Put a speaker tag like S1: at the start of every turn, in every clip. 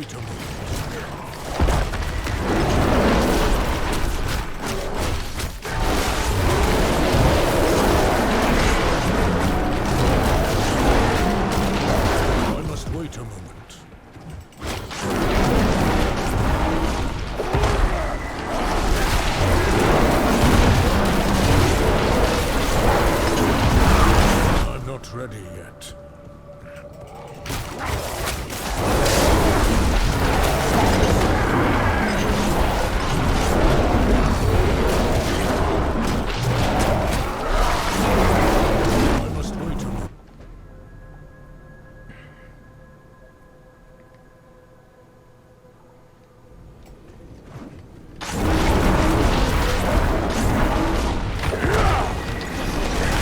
S1: wait a moment. I must wait a moment. I'm not ready yet. Wait a moment.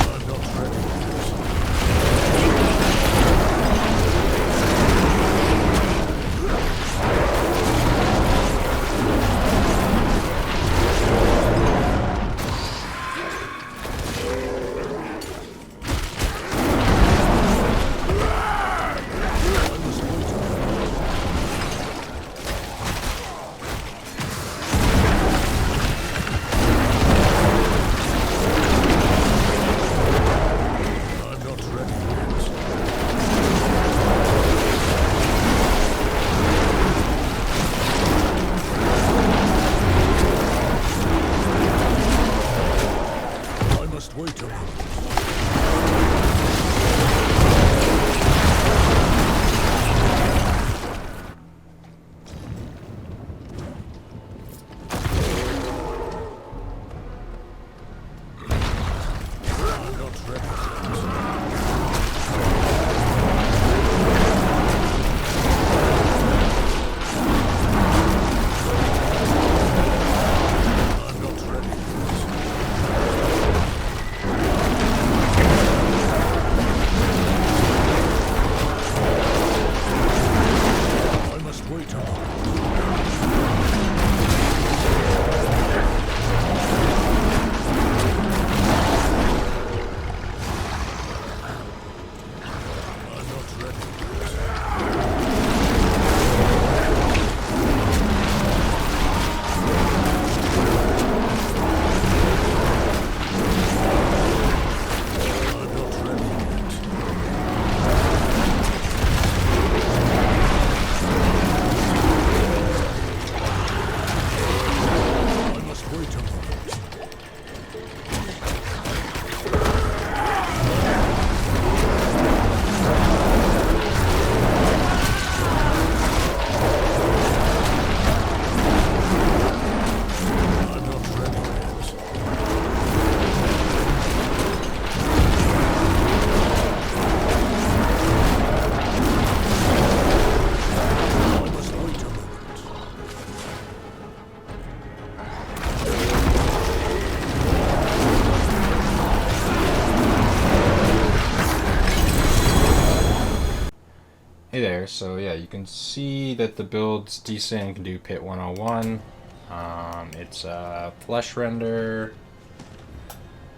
S1: I'm not ready yet. I'm not ready yet. I must wait a moment. I'm not ready yet. I'm not ready yet. I must wait a moment. I'm not ready yet. I must wait a moment.
S2: Hey there, so yeah, you can see that the build's decent. You can do Pit 101. It's a Fleshrender,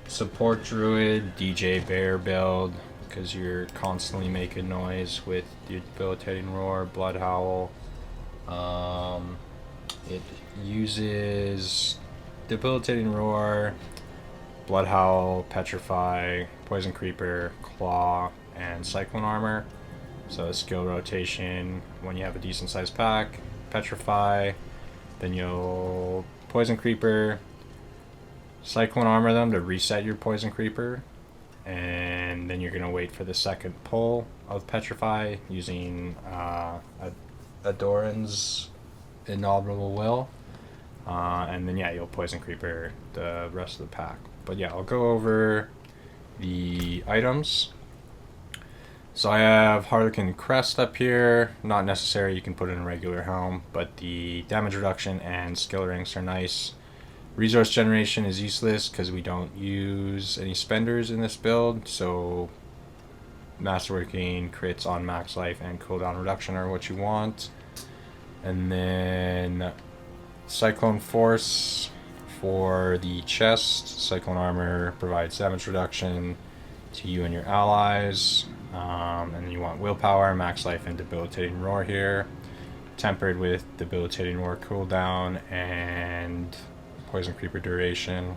S2: support Druid, DJ Bear build, because you're constantly making noise with your Debilitating Roar, Blood Howl. It uses Debilitating Roar, Blood Howl, Petrify, Poison Creeper, Claw, and Cyclone Armor. So skill rotation, when you have a decent sized pack, Petrify, then you'll Poison Creeper, Cyclone Armor them to reset your Poison Creeper, and then you're going to wait for the second pull of Petrify using Adoran's Inaudible Will, and then yeah, you'll Poison Creeper the rest of the pack. But yeah, I'll go over the items. So I have Harlequin Crest up here. Not necessary, you can put it in a regular helm, but the damage reduction and skill ranks are nice. Resource generation is useless because we don't use any spenders in this build, so Masterworking, crits on max life, and cooldown reduction are what you want. And then Cyclone Force for the chest. Cyclone Armor provides damage reduction to you and your allies. And then you want Willpower, Max Life, and Debilitating Roar here. tempered with Debilitating Roar cooldown and Poison Creeper duration.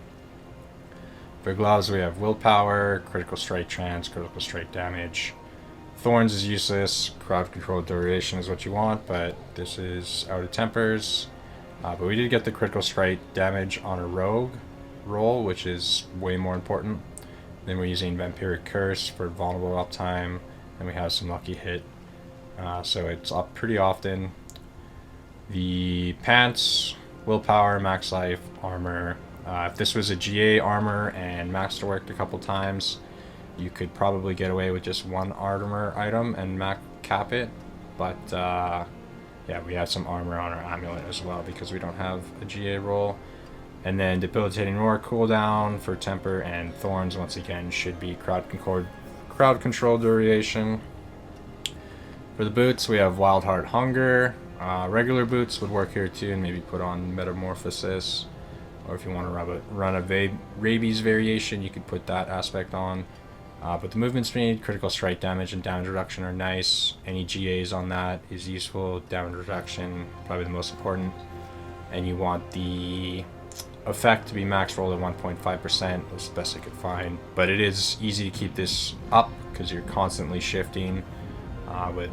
S2: For gloves, we have Willpower, Critical Strike Chance, Critical Strike Damage. Thorns is useless, Crowd Control duration is what you want, but this is out of tempers. But we did get the Critical Strike damage on a Rogue roll, which is way more important. Then we're using Vampiric Curse for vulnerable uptime, and we have some Lucky Hit. So it's up pretty often. The pants, Willpower, Max Life, Armor. If this was a GA armor and Max worked a couple times, you could probably get away with just one armor item and cap it. But yeah, we have some armor on our amulet as well because we don't have a GA roll. And then Debilitating Roar cooldown for temper, and thorns once again should be crowd control duration. For the boots, we have Wild Heart Hunger. Regular boots would work here too, and maybe put on Metamorphosis. Or if you want to run a rabies variation, you could put that aspect on. But the movement speed, critical strike damage, and damage reduction are nice. Any GAs on that is useful. Damage reduction, probably the most important. And you want the effect to be max rolled at 1.5%. That's the best I could find. But it is easy to keep this up because you're constantly shifting with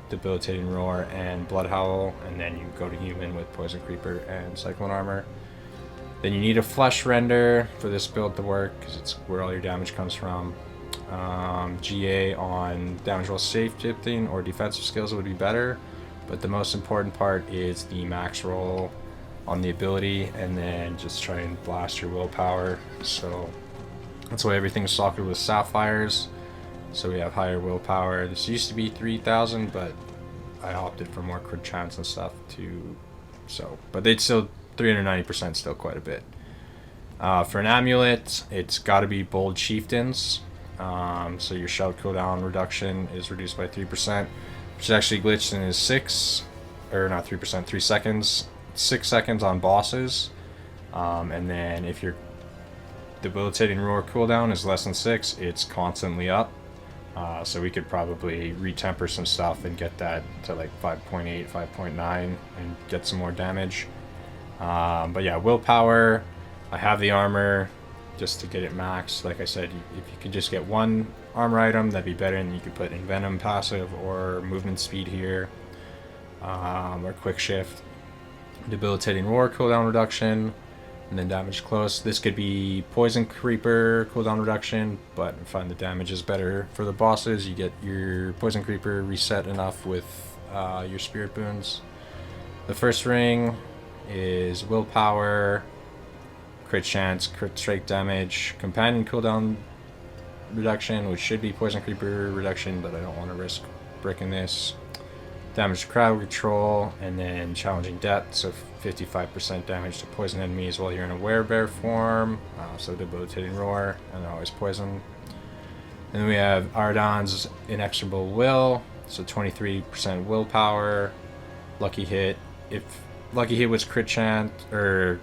S2: Debilitating Roar and Blood Howl, and then you go to human with Poison Creeper and Cyclone Armor. Then you need a Fleshrender for this build to work because it's where all your damage comes from. GA on damage roll safe shifting or defensive skills would be better, but the most important part is the max roll on the ability, and then just try and blast your willpower. So that's why everything's socketed with sapphires. So we have higher willpower. This used to be 3,000, but I opted for more crit chance and stuff too. So, but they'd still 390%, still quite a bit. For an amulet, it's got to be Bold Chieftains. So your shout cooldown reduction is reduced by 3%, which is actually glitched and is 3 seconds. 6 seconds on bosses, and then if your Debilitating Roar cooldown is less than 6, it's constantly up. So we could probably retemper some stuff and get that to like 5.8, 5.9 and get some more damage. But yeah, willpower, I have the armor just to get it maxed. Like I said, if you could just get one armor item, that'd be better, and you could put Envenom passive or movement speed here, or quick shift. Debilitating Roar cooldown reduction, and then damage close. This could be Poison Creeper cooldown reduction, but I find the damage is better for the bosses. You get your Poison Creeper reset enough with your Spirit Boons. The first ring is Willpower, Crit Chance, Crit Strike damage, Companion cooldown reduction, which should be Poison Creeper reduction, but I don't want to risk breaking this. Damage to crowd control, and then challenging depth, so 55% damage to poison enemies while you're in a werebear form. So Debilitating Roar, and always poison. And then we have Ardon's Inexorable Will, so 23% willpower. Lucky Hit. If Lucky Hit was crit chance or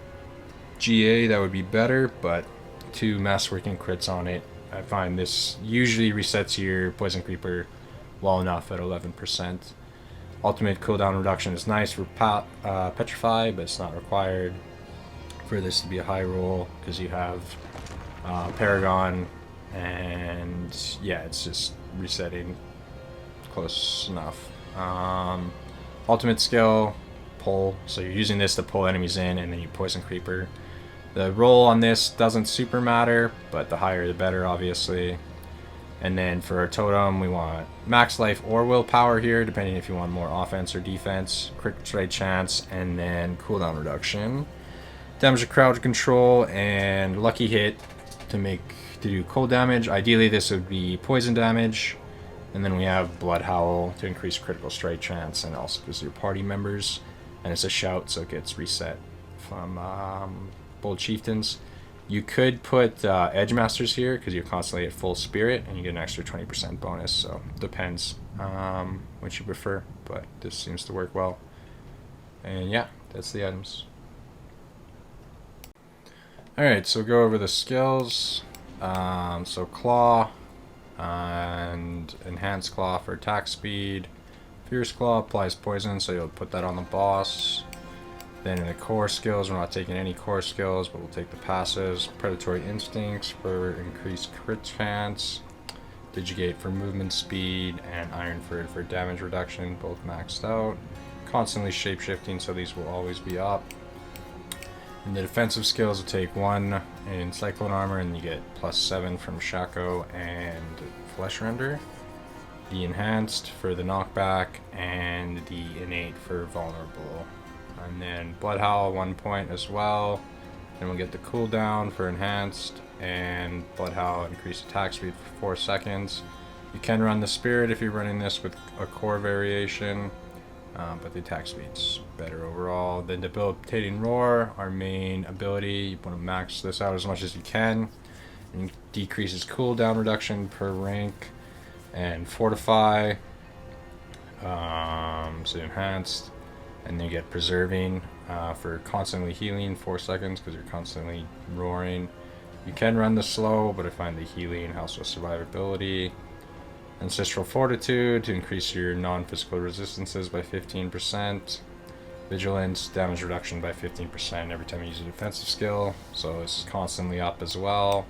S2: GA, that would be better, but 2 mass-working crits on it. I find this usually resets your Poison Creeper well enough at 11%. Ultimate cooldown reduction is nice for Petrify, but it's not required for this to be a high roll because you have Paragon, and yeah, it's just resetting close enough. Ultimate skill, pull, so you're using this to pull enemies in, and then you Poison Creeper. The roll on this doesn't super matter, but the higher the better, obviously. And then for our totem, we want max life or willpower here, depending if you want more offense or defense. Crit strike chance, and then cooldown reduction. Damage to crowd control, and lucky hit to do cold damage. Ideally, this would be poison damage. And then we have Blood Howl to increase critical strike chance, and also gives your party members. And it's a shout, so it gets reset from Bold Chieftains. You could put Edge Masters here because you're constantly at full spirit, and you get an extra 20% bonus. So depends what you prefer, but this seems to work well. And yeah, that's the items. Alright, so go over the skills. So Claw and Enhanced Claw for attack speed. Fierce Claw applies poison, so you'll put that on the boss. Then in the core skills, we're not taking any core skills, but we'll take the passives. Predatory Instincts for increased crit chance. Digigate for movement speed, and Ironford for damage reduction, both maxed out. Constantly shapeshifting, so these will always be up. And the defensive skills will take 1 in Cyclone Armor, and you get +7 from Shaco and Fleshrender. The enhanced for the knockback, and the innate for vulnerable. And then Blood Howl 1 point as well. Then we'll get the cooldown for enhanced, and Blood Howl increased attack speed for 4 seconds. You can run the Spirit if you're running this with a core variation, but the attack speed's better overall. Then Debilitating Roar, our main ability, you want to max this out as much as you can. And decreases cooldown reduction per rank, and Fortify, so enhanced. And then you get Preserving for constantly healing 4 seconds because you're constantly roaring. You can run the slow, but I find the healing helps with survivability. Ancestral Fortitude to increase your non-physical resistances by 15%. Vigilance, damage reduction by 15% every time you use a defensive skill, so it's constantly up as well.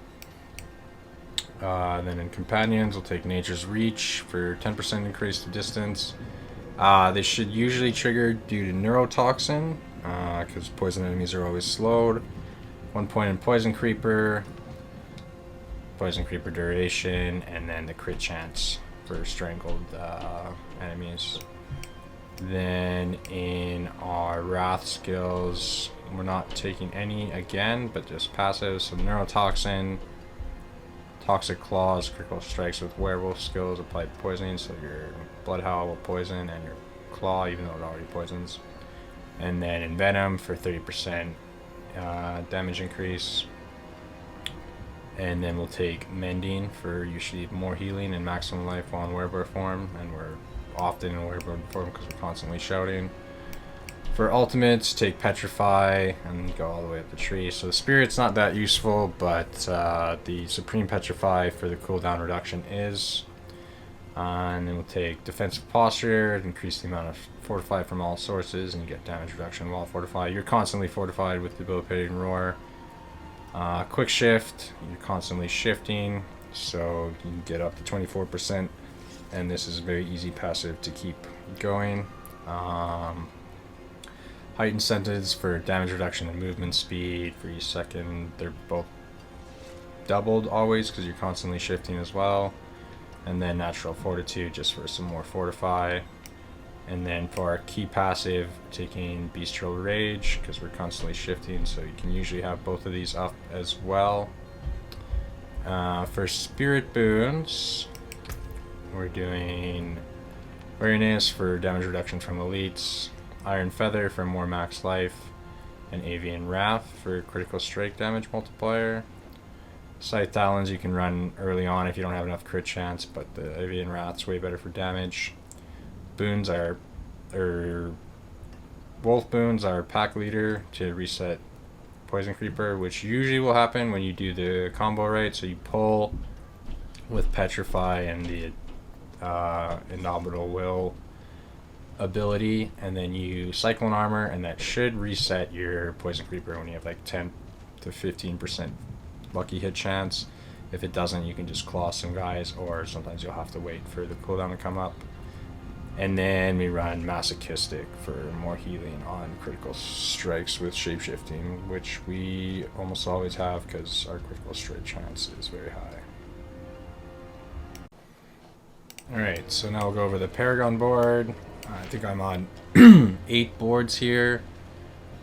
S2: Then in Companions, we'll take Nature's Reach for 10% increase to distance. They should usually trigger due to Neurotoxin, because poison enemies are always slowed. 1 point in Poison Creeper duration, and then the crit chance for strangled enemies. Then in our Wrath skills, we're not taking any again, but just passive. So Neurotoxin, Toxic Claws, critical strikes with werewolf skills apply poisoning, so your Blood Howl will poison, and your Claw, even though it already poisons. And then in Venom for 30% damage increase. And then we'll take Mending for usually more healing and maximum life while in werewolf form, and we're often in werewolf form because we're constantly shouting. For ultimates, take Petrify and go all the way up the tree. So the Spirit's not that useful, but the Supreme Petrify for the cooldown reduction is. And then we'll take Defensive Posture, increase the amount of Fortify from all sources, and you get damage reduction while fortified. You're constantly fortified with Debilitating Roar. Quick Shift, you're constantly shifting, so you can get up to 24%, and this is a very easy passive to keep going. Heightened Sentence for damage reduction and movement speed for each second. They're both doubled always because you're constantly shifting as well. And then Natural Fortitude just for some more Fortify. And then for our key passive, taking Bestial Rage because we're constantly shifting, so you can usually have both of these up as well. For Spirit Boons, we're doing Wariness for damage reduction from elites, Iron Feather for more max life, and Avian Wrath for critical strike damage multiplier. Scythe Talons you can run early on if you don't have enough crit chance, but the Avian Wrath's way better for damage. Boons are, Wolf Boons are Pack Leader to reset Poison Creeper, which usually will happen when you do the combo right. So you pull with Petrify and the Indomitable Will ability, and then you Cyclone Armor, and that should reset your Poison Creeper when you have like 10 to 15% lucky hit chance. If it doesn't, you can just claw some guys, or sometimes you'll have to wait for the cooldown to come up. And then we run Masochistic for more healing on critical strikes with shapeshifting, which we almost always have because our critical strike chance is very high. Alright, so now we'll go over the Paragon board. I think I'm on 8 boards here.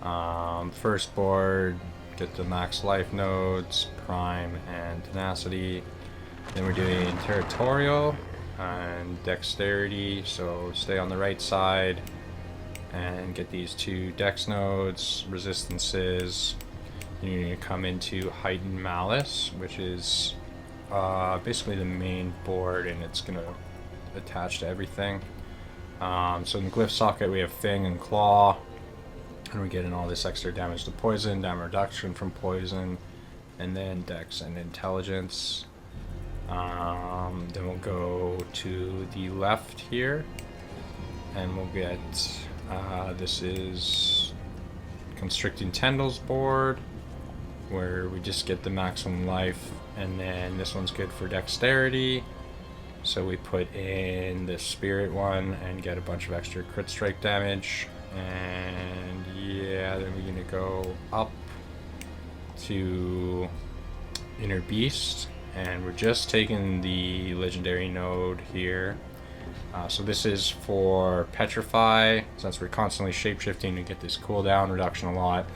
S2: First board, get the max life nodes, Prime and Tenacity. Then we're doing Territorial and Dexterity, so stay on the right side and get these 2 Dex nodes, Resistances. You need to come into Heightened Malice, which is basically the main board, and it's going to attach to everything. So in the Glyph socket we have Fang and Claw, and we're getting all this extra damage to poison, damage reduction from poison, and then Dex and Intelligence. Then we'll go to the left here, and we'll get this is Constricting Tendrils board, where we just get the maximum life, and then this one's good for dexterity, so we put in the spirit one and get a bunch of extra crit strike damage. And yeah, then we're gonna go up to Inner Beast, and we're just taking the legendary node here. So this is for Petrify, since we're constantly shapeshifting to get this cooldown reduction a lot.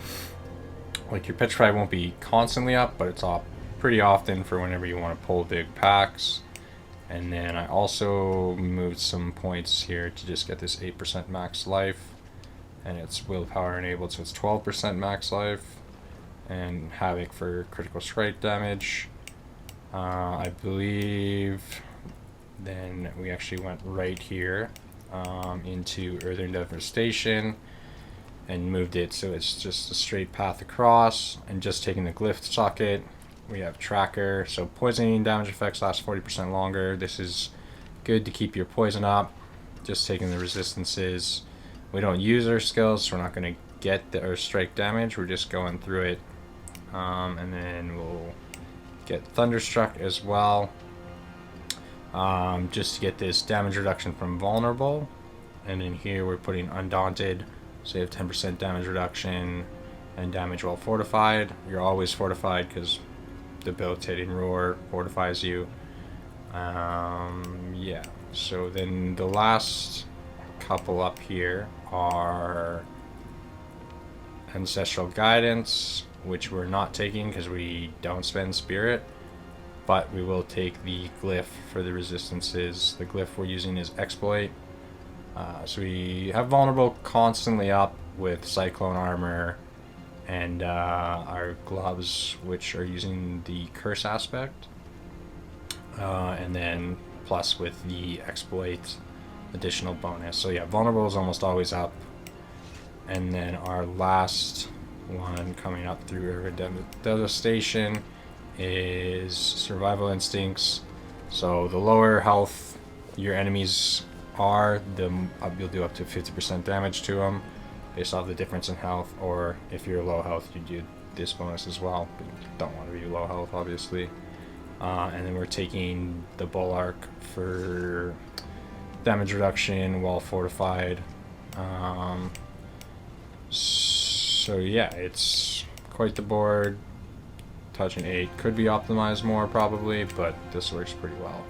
S2: Like, your Petrify won't be constantly up, but it's up pretty often for whenever you want to pull big packs. And then I also moved some points here to just get this 8% max life, and it's willpower enabled, so it's 12% max life, and Havoc for critical strike damage. I believe then we actually went right here into Earthern Devastation and moved it so it's just a straight path across, and just taking the glyph socket. We have Tracker, so poisoning damage effects last 40% longer. This is good to keep your poison up. Just taking the resistances. We don't use our skills, so we're not going to get our strike damage. We're just going through it. And then we'll get Thunderstruck as well. Just to get this damage reduction from Vulnerable. And in here we're putting Undaunted, so you have 10% damage reduction and damage while fortified. You're always fortified because Debilitating Roar fortifies you. Yeah, so then the last couple up here are Ancestral Guidance, which we're not taking because we don't spend Spirit, but we will take the glyph for the resistances. The glyph we're using is Exploit. So we have Vulnerable constantly up with Cyclone Armor, and our gloves, which are using the curse aspect, and then plus with the exploit additional bonus. So yeah, vulnerable is almost always up. And then our last one coming up through Urban Devastation is Survival Instincts. So the lower health your enemies are, you'll do up to 50% damage to them based off the difference in health, or if you're low health, you do this bonus as well, but you don't want to be low health, obviously. And then we're taking the Bulwark for damage reduction while fortified. So yeah, it's quite the board. Touch and 8 could be optimized more probably, but this works pretty well.